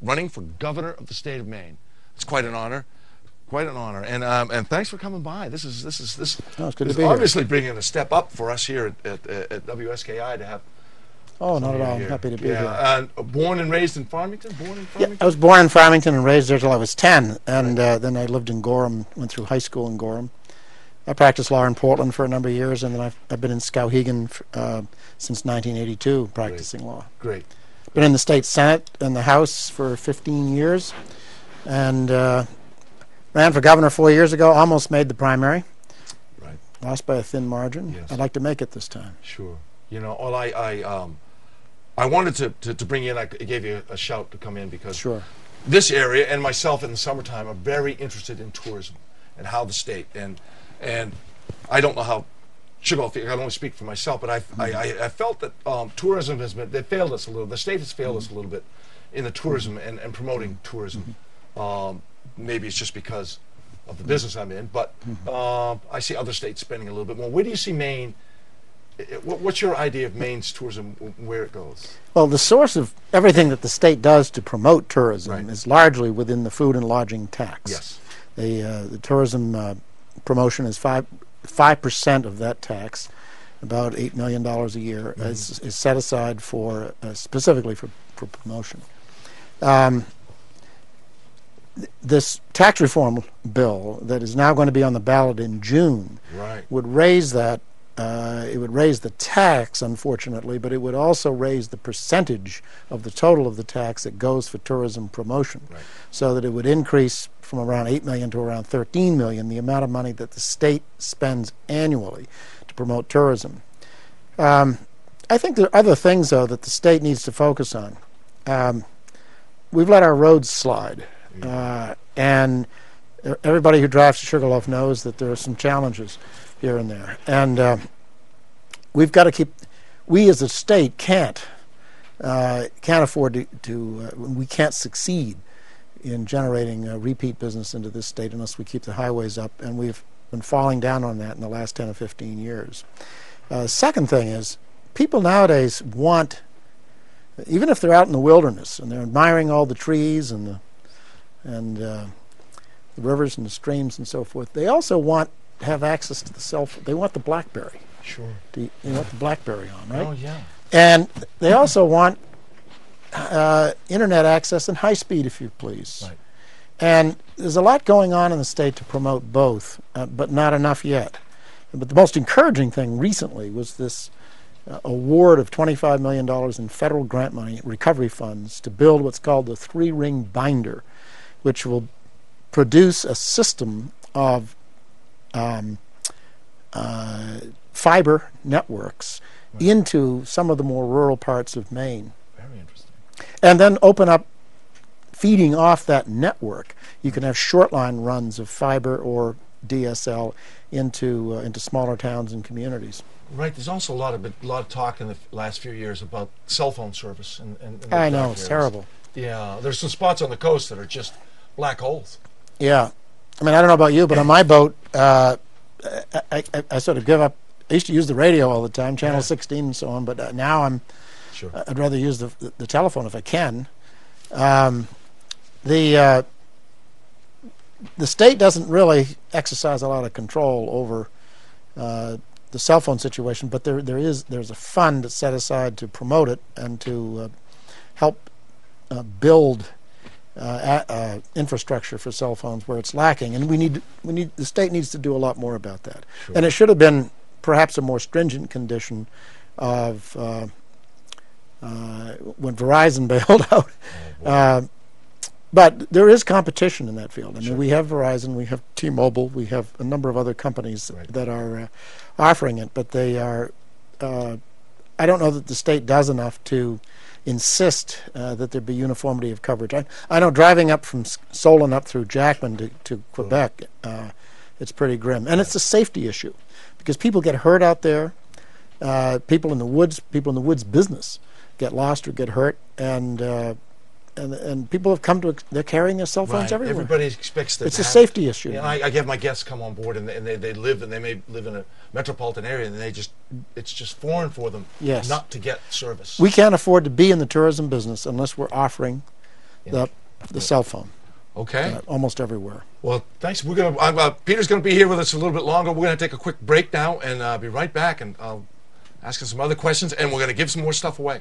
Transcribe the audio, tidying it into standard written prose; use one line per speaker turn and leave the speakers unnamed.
running for governor of the state of Maine. It's quite an honor. Quite an honor, and thanks for coming by. This is
Oh, it's good to be
obviously bringing a step up for us here at WSKI to have.
Oh, not at all. I'm happy to be here.
Born and raised in Farmington.
Yeah, I was born in Farmington and raised there till I was 10, and then I lived in Gorham. Went through high school in Gorham. I practiced law in Portland for a number of years, and then I've been in Skowhegan since 1982 practicing law.
Great.
Been in the state senate and the House for 15 years, and ran for governor 4 years ago. Almost made the primary.
Right.
Lost by a thin margin.
Yes.
I'd like to make it this time.
Sure. You know, I wanted to bring you in. I gave you a shout to come in because
Sure.
this area and myself in the summertime are very interested in tourism and how the state and I don't know how Sugarloaf. I can only speak for myself, but I felt that tourism they failed us a little. The state has failed us a little bit in the tourism and promoting tourism. Maybe it's just because of the business I'm in, but I see other states spending a little bit more. Where do you see Maine? What's your idea of Maine's tourism, where it goes?
Well, the source of everything that the state does to promote tourism
Right.
is largely within the food and lodging tax.
Yes.
The tourism promotion is 5% of that tax, about $8 million a year, is set aside for specifically for promotion. This tax reform bill that is now going to be on the ballot in June
Right.
would raise that. It would raise the tax, unfortunately, but it would also raise the percentage of the total of the tax that goes for tourism promotion,
Right.
so that it would increase from around $8 million to around $13 million, the amount of money that the state spends annually to promote tourism. I think there are other things, though, that the state needs to focus on. We've let our roads slide, and everybody who drives to Sugarloaf knows that there are some challenges here and there, and we've got to keep. We as a state can't afford to we can't succeed in generating repeat business into this state unless we keep the highways up, and we've been falling down on that in the last 10 or 15 years. Second thing is, people nowadays want, even if they're out in the wilderness and they're admiring all the trees and the rivers and the streams and so forth, they also want to have access to the cell phone. They want the BlackBerry.
Sure.
They want the BlackBerry on, right?
Oh yeah.
And they also want internet access and high speed, if you please.
Right.
And there's a lot going on in the state to promote both, but not enough yet. But the most encouraging thing recently was this award of $25 million in federal grant money, recovery funds, to build what's called the 3-ring binder, which will produce a system of fiber networks into some of the more rural parts of Maine.
Very interesting.
And then open up, feeding off that network. You can have short line runs of fiber or DSL into smaller towns and communities.
Right. There's also a lot of talk in the last few years about cell phone service. And
I know, it's terrible.
Yeah. There's some spots on the coast that are just black holes.
Yeah. I mean, I don't know about you, but on my boat, I sort of give up. I used to use the radio all the time, Channel 16 and so on, but now I'd rather use the telephone if I can. The state doesn't really exercise a lot of control over the cell phone situation, but there's a fund that's set aside to promote it and to help build infrastructure for cell phones where it's lacking, and the state needs to do a lot more about that. Sure. And it should have been perhaps a more stringent condition of when Verizon bailed out. But there is competition in that field. I mean, we have Verizon, we have T-Mobile, we have a number of other companies that are offering it, but they are. I don't know that the state does enough to insist that there be uniformity of coverage. I know driving up from Solon up through Jackman to Quebec, it's pretty grim, and it's a safety issue because people get hurt out there. People in the woods business get lost or get hurt, and people have come to. They're carrying their cell phones everywhere.
Everybody expects that.
It's a safety issue.
Yeah, I have my guests come on board, and they may live in a metropolitan area, and it's just foreign for them not to get service.
We can't afford to be in the tourism business unless we're offering the cell phone.
Okay.
Almost everywhere.
Well, thanks. We're gonna. Peter's gonna be here with us a little bit longer. We're gonna take a quick break now and be right back, and I'll ask him some other questions, and we're gonna give some more stuff away.